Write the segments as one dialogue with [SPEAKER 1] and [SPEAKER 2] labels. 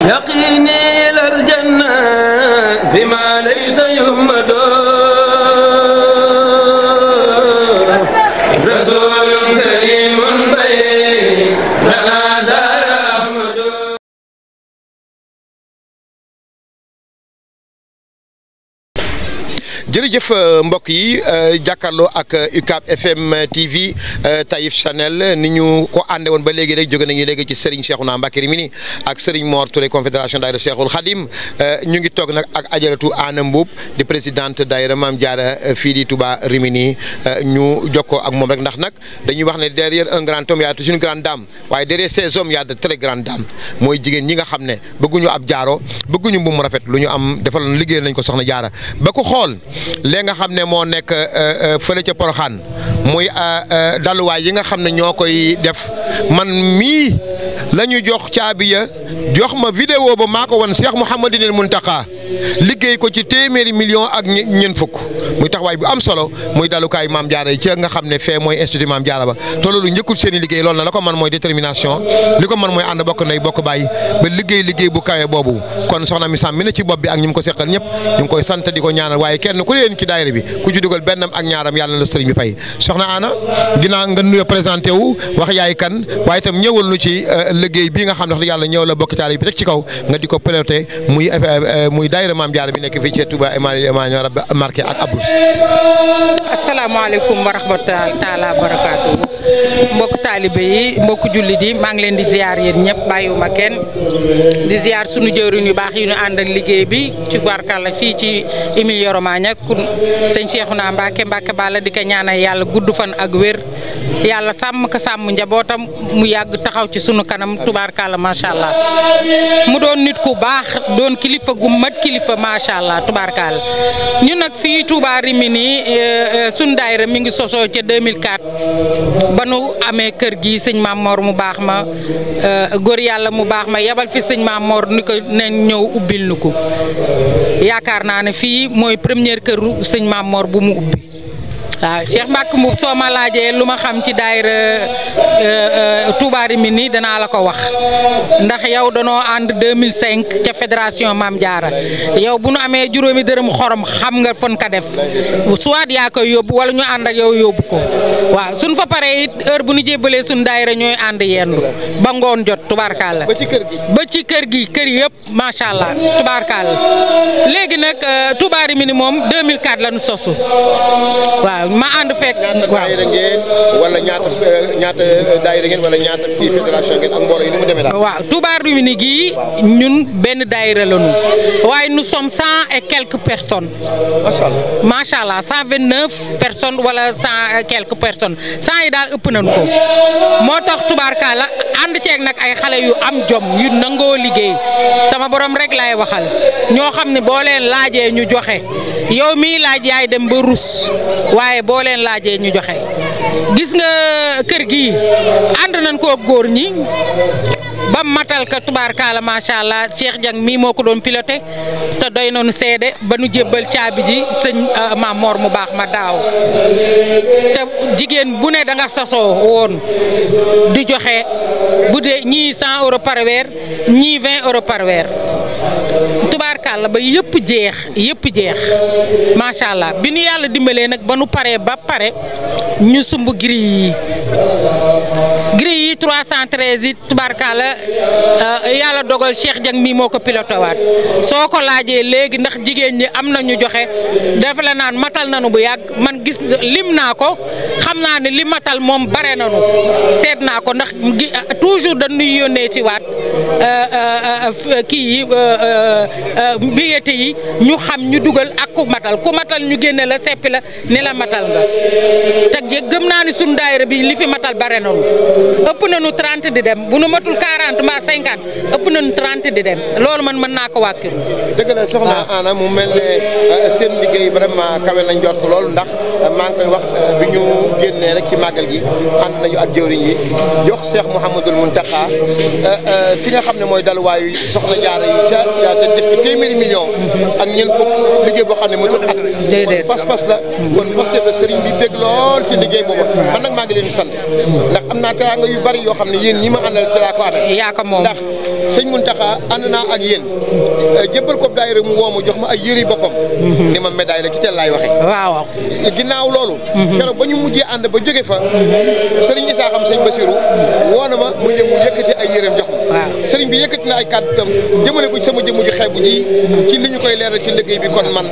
[SPEAKER 1] يقيني إلى الجنة بما ليس يهمد رسول كريم بيننا زار أحمد.
[SPEAKER 2] jërëjëf mbokk yi jàkkaarloo ak UCAB FM TV Taïf Channel ni ñu ko ànde woon ba léegi rek jóge nañu léegi ci Serigne Cheikhouna Mbacké Rimini ak Serigne Mor Touré confédération daayira Cheikhoul Khadim ñu ngi toog nag ak Adjaratou Anna Mboup di présidente daayira Mame Diarra fii di Touba Rimini ñu jokkoo ak moom rek ndax nag dañuy wax ne derrière un grand homme y a toujours une grande dame waaye derrière ces hommes y a de très grandes dames mooy jigéen ñi nga xam ne bëgguñu ab jaaro bëgguñu mbuum rafet lu ñu am defal liggéey nañ ko soxna Diarra ba ko xool léegi nga xam ne moo nekk fële ca Porokhane muy daluwaay yi nga xam ne ñoo koy def man mii la ñu jox caabi ya jox ma vidéo ba maa ko wan Cheikh Mouhamadinil Mountakha liggéey ko ci téeméeri million ak ñeent fukk muy taxawaay bu am solo muy dalukaay Mame Diarra yi ca nga xam ne fee mooy institut Mame Diarra ba te loolu njëkkul seen i liggéey loolu na la ko man mooy détermination li ko man mooy ànd bokk ndey bokk bàyyi ba liggéey bu kawe boobu kon soxna mi Sam mi ne ci bopp bi ak ñi mu ko seqal ñëpp ñu ngi koy sant di ko ñaanal waaye kenn ku leen ci daayira bi ku ci dugal bennam ak ñaaram yàlla na la sëriñ bi fay soxna Anna ginnaaw nga nuyoo présenté wu wax yaay kan waaye itam ñëwal nu ci liggéey bii nga xam ne wax yàlla ñëw la bokk taalibe bi teg ci kaw nga di ko piloté muy daayira Mame Diarra bi nekk fii ci Touba Emmanuel Rabbi marqué ak Abous.
[SPEAKER 3] asalaamaaleykum wa rahmatulah taala barakaatu mbokk taalibe yi mbokk jullit yi maa ngi leen di ziar yéen ñëpp bàyyiwuma kenn di ziar sunu jëwriñ yu baax yi ñu ànd ak liggéey bi ci barkalla fii ci Emilia Romagna sëñ Cheikhouna Mbacké Balla di ko ñaanal yàlla gudd fan ak wér yàlla sàmm ko sàmm njabootam mu yàgg taxaw ci sunu kanam tubaarkalla macha allah mu doon nit ku baax doon kilifa gu mat kilifa macha allah tubaarkalla ñun nag fii Touba Rimini sunu daayira mi ngi sosoo ca 2004 ba nu amee kër gi sëñ Mame Mor mu baax ma góor yàlla mu baax ma yabal fi sëñ Mame Mor ni ko ne ñëw ubbil nu ko yaakaar naa ne fii mooy première këru sëñ Mame Mor bu mu ubbi waaw Cheikh Mbacké Mboup soo ma laajee lu ma xam ci daayira Touba Rimini danaa la ko wax ndax yow danoo ànd 2005 ca fédération Mame Diarra yow bu nu amee juróomi dërëm xorom xam nga fon ka def soit yaa koy yóbbu wala ñu ànd ak yow yóbbu ko waaw suñ fa paree it heure bu ñu jébbalee suñ daayira ñooy ànd yendu ba ngoon jot tubaarkàlla ba ci kër gi kër yëpp macha allah tubaarkàlla léegi nag Touba Rimini moom 2004 la ñu sosu waaw ma ànd fekk waaw
[SPEAKER 2] ngeen wala ñaata daayira ngeen wala ñaata ci fédération ngeen ak mbooloo yi ni mu demee daal.
[SPEAKER 3] waaw Touba Rimini gii ñun benn daayira la ñu waaye nous sommes 100 et quelques personnes.
[SPEAKER 2] macha allah
[SPEAKER 3] macha allah 129 personnes wala 100 et quelques personnes 100 yi daal ëpp nañu ko moo tax tubaarkalla ànd ceeg nag ay xale yu am jom yu nangoo liggéey sama borom rek laay waxal ñoo xam ne boo leen laajee ñu joxe yow mii laaj yaay dem ba rus waaye boo leen laajee ñu joxe gis nga kër gi ànd nañ ko góor ñi ba matal ka tubaarkaala macha allah Cheikh Dieng mii moo ko doon piloté te doy nañu seede ba nu jébbal caabi ji sëñ Mame Mor mu baax ma daaw te jigéen bu ne da nga sasoo woon di joxe bu dee ñii 100 euros par weer ñii 20 euros par weer tubaarkaala ba yëpp jeex macha allah bi nu yàlla dimbalee nag ba nu paree ba pare ñu sumb grille yi 313 yi tubaarkaala yàlla dogal Cheikh Dieng mii moo ko piloté waat soo ko laajee léegi ndax jigéen ñi am na ñu joxe dafa la naan matal nanu bu yàgg man gis lim naa ko xam naa ne li matal moom bare nanu seet naa ko ndax toujours dañuy yónnee ci waat kii yi billet yi ñu xam ñu dugal ak ku matal ñu génne la seppi la ni la matal nga te gëm naa ni sunu daayira bi li fi matal bare nanu ëpp nañu 30 di dem bu nu matul 40 mbaa 50 ëpp nañu 30 di dem loolu man mën naa ko wàkkiru.
[SPEAKER 2] dëgg la soxna Anna mu mel ne seen liggéey vraiment kawe nañ jot loolu ndax maa ngi koy wax bi ñu génnee rek ci màggal gi ànd nañu ak jëwriñ yi jox Cheikh Mouhamadul Mountakha fi nga xam ne mooy daluwaayu soxna Diarra yi ca te def ko téeméeri million ak ñeent fukk liggéey boo xam ne matul at.
[SPEAKER 3] déedéet
[SPEAKER 2] kon pas-pas la kon posté la sëriñ bi bég lool ci liggéey boobu man nag maa ngi leen di sant sant ndax am naa teraanga yu bari yoo xam ne yéen ñi ma àndal ci laa ko amee.
[SPEAKER 3] yaa ko moom
[SPEAKER 2] ndax sëñ Mountakha ànd naa ak yéen jébbal ko daayira mu woo ma jox ma ay yëri boppam. ni ma médaille la ci teel laay waxee.
[SPEAKER 3] waaw
[SPEAKER 2] ginnaaw loolu. keroog ba ñu mujjee ànd ba jóge fa sëriñ Issa xam sëñ Bassirou woo na ma mu ñëw mu yëkkati ay yëreem jox ma. sëriñ bi yëkkati na ay kàddu tam jëmale ko ci sama jëmm ju xeebu ji ci li ñu koy leeral ci liggéey bi kon man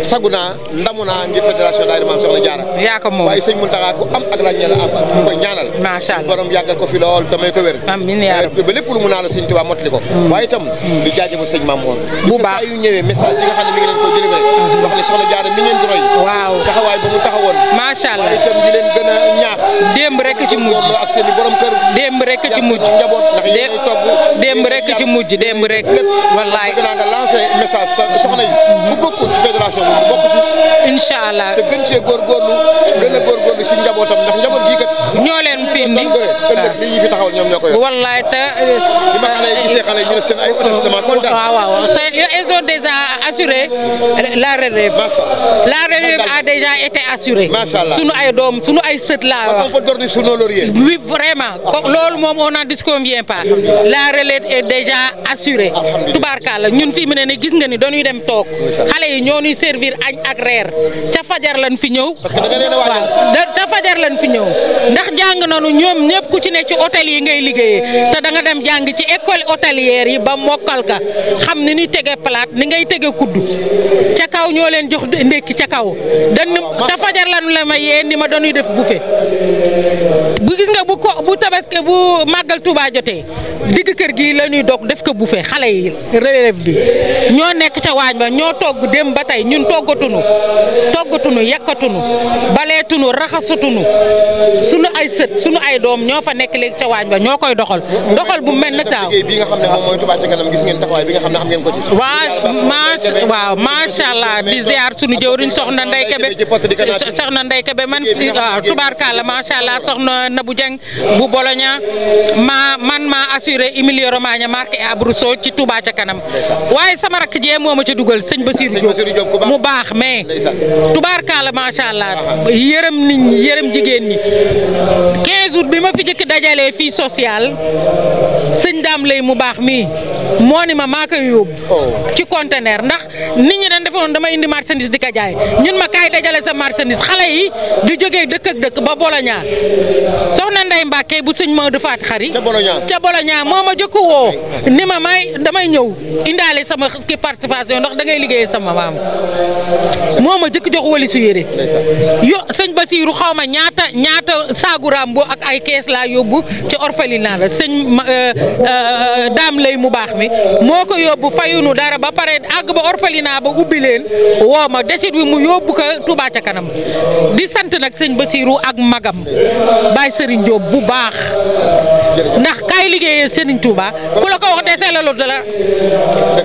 [SPEAKER 2] sagu naa ndamu naa ngir fédération daayira Maam Soxna Jaara.
[SPEAKER 3] yaa ko moom
[SPEAKER 2] waaye sëñ Mountakha ku am ak ràññee la am ñu koy ñaanal.
[SPEAKER 3] macha allah
[SPEAKER 2] borom yàggal ko fi lool damay ko wér.
[SPEAKER 3] amiin yaa rabbi
[SPEAKER 2] ba lépp lu mu naan la sëñ Tuubaa mottali ko. waaye itam di jaajëfal sëñ Mamour.
[SPEAKER 3] bu baax
[SPEAKER 2] saa yu ñëwee message yi nga xam ne mi ngi leen ko jëlee wax ne Soxna Jaara mi ngeen di roy.
[SPEAKER 3] waaw
[SPEAKER 2] taxawaay ba mu taxawoon.
[SPEAKER 3] macha allah
[SPEAKER 2] waaye itam di leen gën a ñaax.
[SPEAKER 3] démb rek ci mujj
[SPEAKER 2] ak seen i borom kër.
[SPEAKER 3] démb rek ci mujj
[SPEAKER 2] njaboot ndax yéen ay togg.
[SPEAKER 3] démb rek ci mujj démb rek. wallaay
[SPEAKER 2] bëgg naa nga lancé message soxna yi. bu bokkul ci fédération bi bu bokk ci.
[SPEAKER 3] incha allah
[SPEAKER 2] te gën cee góorgóorlu gën a góorgóorlu ci njabootam ndax njaboot gii kat.
[SPEAKER 3] ñoo leen fi indi
[SPEAKER 2] ëllëg li ñu fi taxawal ñoom ñoo ko yor.
[SPEAKER 3] wallaay te.
[SPEAKER 2] li ma xale yi gisee xale yi ñu def seen ay autorité dama kontaan.
[SPEAKER 3] waaw te ils ont déjà assuré la relève. la relève a déjà été assurée.
[SPEAKER 2] macha allah
[SPEAKER 3] sunu ay doom sunu ay sët laa wax.
[SPEAKER 2] on peut dormir sur nos lauriers.
[SPEAKER 3] oui vraiment loolu moom on n'en disconvient pas. la relève est déjà assurée. tubaarkàlla ñun fii mu ne ni gis nga ni dañuy dem toog. xale yi ñoo ñuy servir añ ak reer ca fajar lan fi ñëw.
[SPEAKER 2] parce que da nga leen a waajal.
[SPEAKER 3] waaw ca fajar lan fi ñëw ndax jàng nañu ñoom ñëpp ku ci ne ci hôtel yi ngay liggéeyee te da nga dem jàng ci école hôtelière yi ba mokkal ka xam ni ni tege plate ni ngay tege kuddu ca kaw ñoo leen jox ndékki ca kaw dañ te fajar lan la ma yee ni ma dañuy def buffet bu gis nga bu tabaski bu màggal Touba jotee digg kër gi la ñuy dog def ko buffet xale yi relève bi ñoo nekk ca waañ ba ñoo togg dem ba tey ñun toggatunu yekkatunu baleetunu raxasatunu sunu ay sët sunu ay doom ñoo fa nekk léegi ca waañ ba ñoo koy doxal bu mel na taaw
[SPEAKER 2] liggéey bi nga xam ne moom mooy Touba ca kanam gis ngeen taxawaay bi nga xam ne am ngeen ko ci.
[SPEAKER 3] waaw macha allah di ziar sunu jëwriñ soxna Ndey Kebe man fi waaw tubaarkàlla macha allah soxna Nabou Dieng bu Bologna man maa assuré Emilia Romagna marque et Abruzzo ci Touba ca kanam waaye sama rakk jee moo ma ca dugal sëñ Bassirou Diop mu baax mais tubaarkàlla macha allah yërëm nit ñi yërëm jigéen ñi 15 août bi ma fi jëkk dajalee fii social sëñ Dame lay mu baax mii moo ni ma maa koy yóbbu ci conteneur ndax nit ñi dañ defoon dama indi marchandise di ko jaay ñun ma kaay dajale sa marchandise xale yi di jógee dëkk ak dëkk ba Bologna soxna Ndey Mbàkke bu sëñ Maodo Faat Xari ca Bologna moo ma jëkk woo ni ma damay ñëw indaale sama ki participation ndax da ngay liggéey sama maam moo ma jëkk jox wali su yére yo sëñ Bassirou xaw ma ñaata saaguraam bo ak ay kees laa yóbbu ci orphelinat la sëñ Dame lay mu baax mi moo ko yóbbu fayunu dara ba pare àgg ba orphelinat ba ubbi leen woo ma desit wi mu yóbbu ko Touba ca kanam di sant nag sëñ Bassirou ak magam Baye Serigne Diop bu baax ndax kaay liggéeyee Serigne Touba ku la ko wax desee la lu dala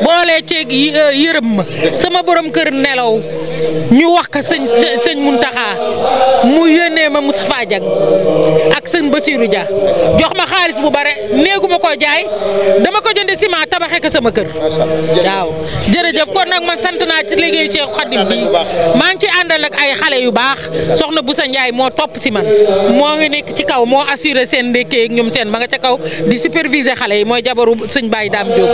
[SPEAKER 3] boole ceeg yërëm ma sama borom kër nelaw ñu wax ko sëñ Mountakha mu yónnee ma Moustapha Dieng ak sëñ Bassirou Dia jox ma xaalis bu bare néegu ma ko jaay dama ko jënde ciment tabaxee ko sama kër waaw jërëjëf kon nag man sant naa ci liggéey Cheikh Khadim bi maa ngi ci àndal nag ay xale yu baax soxna Boussa Ndiaye moo topp si man moo ngi nekk ci kaw moo assuré seen ndékkee ak ñoom seen ma nga ca kaw di superviser xale yi mooy jabaru sëñ Baye Dame Diop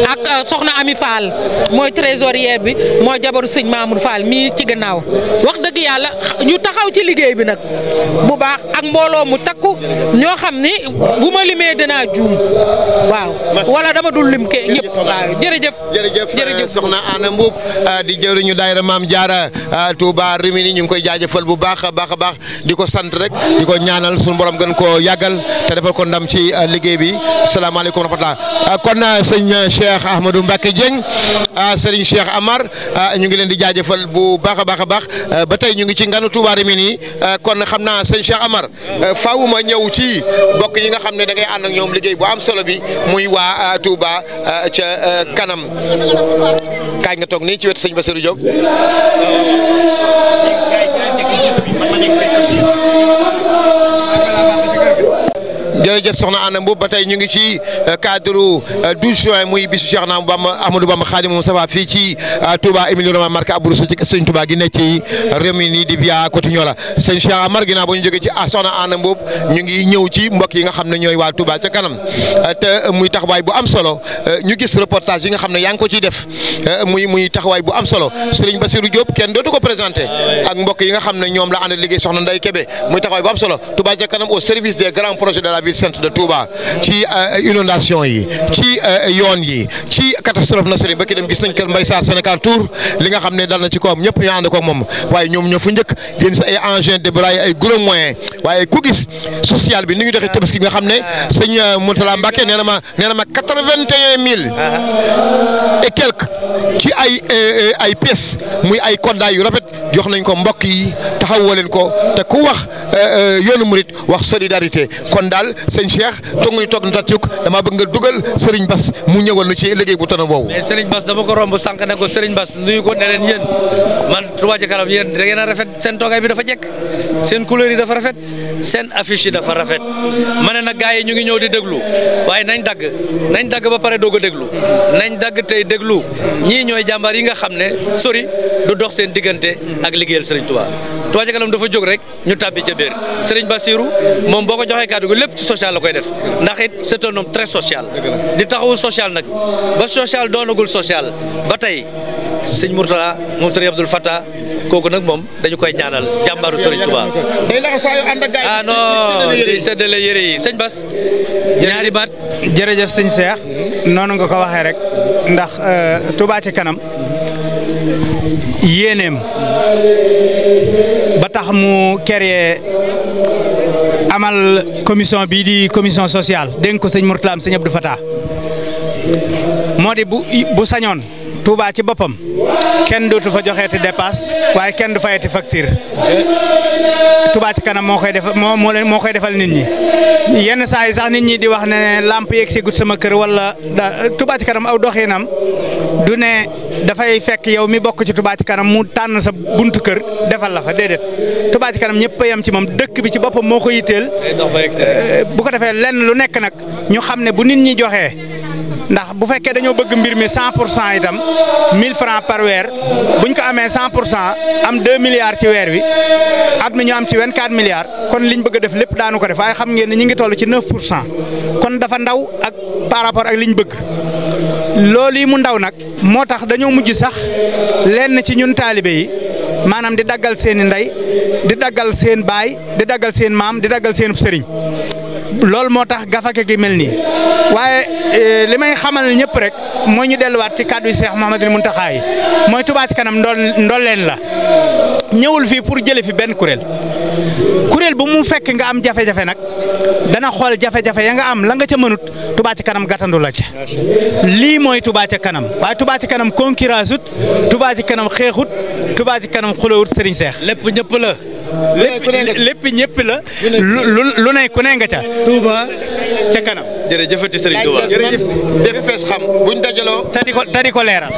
[SPEAKER 3] ak soxna Ami Fall mooy trésorière bi mooy jabaru sëñ Mamour Fall mii ci gannaaw wax dëgg yàlla ñu taxaw ci liggéey bi nag bu baax ak mbooloo mu takku ñoo xam ni bu ma limee dinaa juum waaw wala dama dul lim ke ñëpp waaw jërëjëf
[SPEAKER 2] soxna Anna Mbuub di jëwriñu daayira Maam Jaara Touba Rimini ñu ngi koy jaajëfal bu baax a baax di ko sant rek di ko ñaanal suñu borom gën koo yàggal te defal ko ndam ci liggéey bi salaamaaleykum wa rahmatulah kon sëñ Cheikh Ahmadou Mbacké Dieng sëriñ Cheikh Amar ñu ngi leen di jaajëfal bu baax a baax ba tey ñu ngi ci nganu Touba Rimini kon xam naa sëñ Cheikh Amar faaw ma ñëw ci bokk yi nga xam ne da ngay ànd ak ñoom liggéey bu am solo bi muy waa Touba ca kanam kaay nga toog nii ci wetu sëñ Bassirou Diop. jërëjëf soxna Anna Mboup ba tey ñu ngi ci cadre 12 juin muy bisu Cheikh Ahmadou Bamba Khadimou Moustapha fii ci Touba Émile Romain Marc Abdou Rousseau ci Sëñ Touba gi nekk ci réew mi nii di via Cotignola sëñ Cheikh Amar ginnaaw bu ñu jógee ci soxna Anna Mboup ñu ngi ñëw ci mbokk yi nga xam ne ñooy waa Touba ca kanam te muy taxawaay bu am solo ñu gis reportage yi nga xam ne yaa ngi ko ciy def muy taxawaay bu am solo Serigne Bassirou Diop kenn dootu ko présenté ak mbokk yi nga xam ne ñoom la ànd liggéey soxna Ndeye Kébé muy taxawaay bu am solo Touba ca kanam au service des grands projets de la ville sainte de Touba ci inondation yi ci yoon yi ci catastrophe naturelle ba ki dem gis nañ kër Mbaye Sarr Sénégal Tour li nga xam ne dal na ci kawam ñëpp ñu ànd ko moom waaye ñoom ñoo fu njëkk génn si ay engins débraillés ay gros moyens waaye ku gis social bi ni ñu doxee tabaski nga xam ne sëñ Moutala Mbacké nee na ma 81 000 et quelques ci ay pièces muy ay koddaay yu rafet jox nañ ko mbokk yi taxawoo leen ko te ku wax yoonu murit wax solidarité kon daal sëñ Cheikh toog nga ñu toog na tat dama bëgg nga dugal Serigne Bass mu ñëwal nu ci liggéey bu tono boobu.
[SPEAKER 4] mais Serigne Bass dama ko romb sànq ne ko Serigne Bass nuyu ko ne leen yéen man Touba ca kanam yéen da ngeen a rafet seen toogaay bi dafa jekk seen couleur yi dafa rafet seen affiche yi dafa rafet ma ne nag gars yi ñu ngi ñëw di déglu waaye nañ dagg ba pare doog a déglu nañ dagg tey déglu ñii ñooy jàmbaar yi nga xam ne sori du dox seen diggante ak liggéeyal Serigne Touba. Touba ca kanam dafa jóg rek ñu tàbbi ca biir Serigne Bassirou moom boo ko joxee kàddu gi lépp ci social la koy def ndax it c'est un homme très social di taxawu social nag ba social doonagul social ba tey sëñ Mourtala moom Serigne Abdoul Fattah kooku nag moom dañu koy ñaanal jàmbaaru Serigne Touba.
[SPEAKER 2] day laxasaayu ànd ak gars yi
[SPEAKER 4] ah non di séddale yére yi sëñ Bass ñaari baat.
[SPEAKER 5] jërëjëf sëñ Cheikh noonu nga ko waxee rek ndax Touba ca kanam yéeneem ba tax mu créé amal commission bii di commission sociale dénk ko sëñ Mourtala am sëñ Abdou Fattah moo di bu sañoon Touba ci boppam kenn dootu fa joxeeti dépasse waaye kenn du fayati facture Touba ci kanam moo koy defal nit ñi yenn saa yi sax nit ñi di wax ne lamp yeeg si gut sama kër wala Touba ci kanam aw doxinam du ne dafay fekk yow mi bokk ci Touba ci kanam mu tànn sa buntu kër defal la fa déedéet Touba ci kanam ñëpp a yem ci moom dëkk bi ci boppam moo ko yitteel bu ko defee lenn lu nekk nag ñu xam ne bu nit ñi joxee ndax bu fekkee dañoo bëgg mbir mi 100% itam 1000 francs par weer buñ ko amee 100% am 2 milliards ci weer wi at mi ñu am ci 24 milliards kon liñ bëgg a def lépp daanu ko def waaye xam ngeen ne ñu ngi toll ci 9% kon dafa ndaw ak par rapport ak liñ bëgg loolu yi mu ndaw nag moo tax dañoo mujj sax lenn ci ñun taalibe yi maanaam di daggal seen i ndey di daggal seen baay di daggal seen maam di daggal seen sëriñ loolu moo tax gafake gi mel nii waaye li may xamal ñëpp rek mooy ñu delluwaat ci kàddu yi Cheikh Mouhamadoul Mountakha yi mooy Touba ci kanam ndolleen la ñëwul fii pour jële fi benn kuréel bu mu fekk nga am jafe-jafe nag dana xool jafe-jafe ya nga am la nga ca mënut Touba ci kanam gàttandu la ca lii mooy Touba ca kanam waaye Touba ci kanam concurrence ut Touba ci kanam xeexut Touba ci kanam xulawut Serigne Cheikh
[SPEAKER 4] lépp ñëpp la.
[SPEAKER 5] lépp ñëpp la lu ne ku ne nga ca Touba ca kanam.
[SPEAKER 4] jërëjëfati Serigne Touba
[SPEAKER 2] jërëjëf def fees xam buñ dajaloo
[SPEAKER 5] tadi ko leeral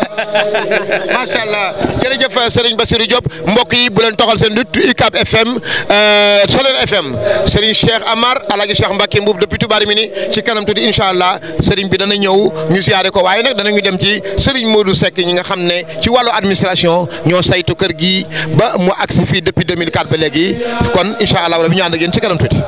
[SPEAKER 2] macha allah jërëjëf Serigne Bassirou Diop mbokk yi bu leen toxal seen dut UCAB FM Soleil FM Serigne Cheikh Amar Alaaji Cheikh Mbacké Mboup depuis Touba Rimini ci kanam tuuti incha allah Serigne bi dana ñëw ñu ziyaare ko waaye nag danañu dem ci Serigne Modou Seck ñi nga xam ne ci wàllu administration ñoo saytu kër gi ba mu agsi fii depuis 2004 ba léegi kon incha allah rabi ñu ànd ak yéen ci kanam tuuti.